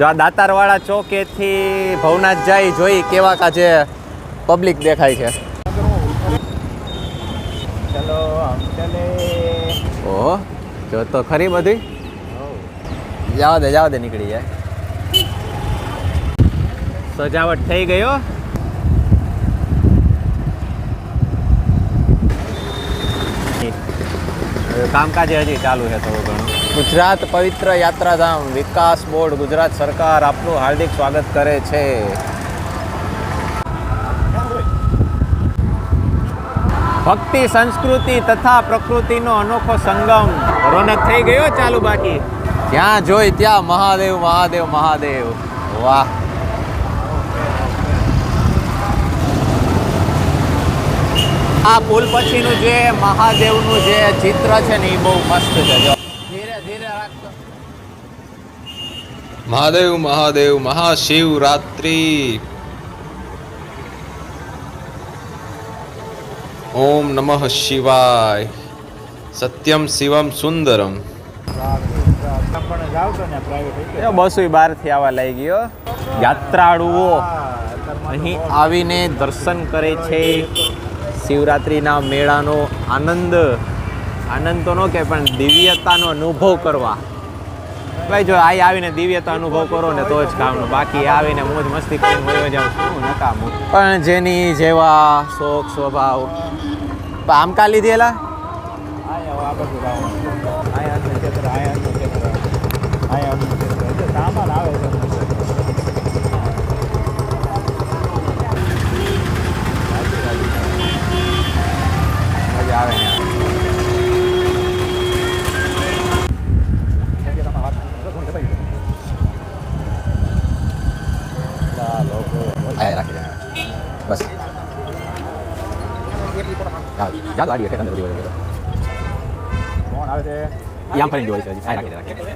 જો આ દાતારવાળા ચોકેથી ભવનાથ જાય જોઈ કેવા કાજે પબ્લિક દેખાય છે. ચલો હમ ચલે. ઓહો જો તો ખરી બધી. જાવ દે નીકળી જાય. સજાવટ થઈ ગયો. કામકાજ હજી ચાલુ છે થોડું ઘણું. ગુજરાત પવિત્ર યાત્રાધામ વિકાસ બોર્ડ ગુજરાત સરકાર આપનું હાર્દિક સ્વાગત કરે છે. ભક્તિ સંસ્કૃતિ તથા પ્રકૃતિનો અનોખો સંગમ. રોનક થઈ ગયો ચાલુ બાકી. જ્યાં જોઈ ત્યાં મહાદેવ મહાદેવ મહાદેવ. વાહ. આ પુલ પછીનું જે મહાદેવનું જે ચિત્ર છે ને એ બહુ મસ્ત છે. જો ધીરે ધીરે રાખતો. મહાદેવ મહાદેવ મહાશિવરાત્રી. ઓમ નમઃ શિવાય. સત્યમ શિવમ સુંદરમ. પણ જાવ તો ને પ્રાઇવેટ બસો બહારથી આવવા લઈ ગયો. યાત્રાળુઓ અહીં આવીને દર્શન કરે છે. શિવરાત્રિના મેળાનો આનંદ તો ન કે પણ દિવ્યતાનો અનુભવ કરવા. ભાઈ જો અહીં આવીને દિવ્યતા અનુભવ કરો ને તો જ કામનું. બાકી આવીને મોજ મસ્તી કરીને વયો જાવ શું નકામું. પણ જેની જેવા શોખ સ્વભાવ. આમ કા લીધેલા આ બધું આયાનું ક્ષેત્ર સામાન આવે છે. મજા આવે ને. રાખી દે બસ. જા ગાડી અંદર બધી કોણ આવે છે? આમ ફરીને જોઈ છે. રાખી દે.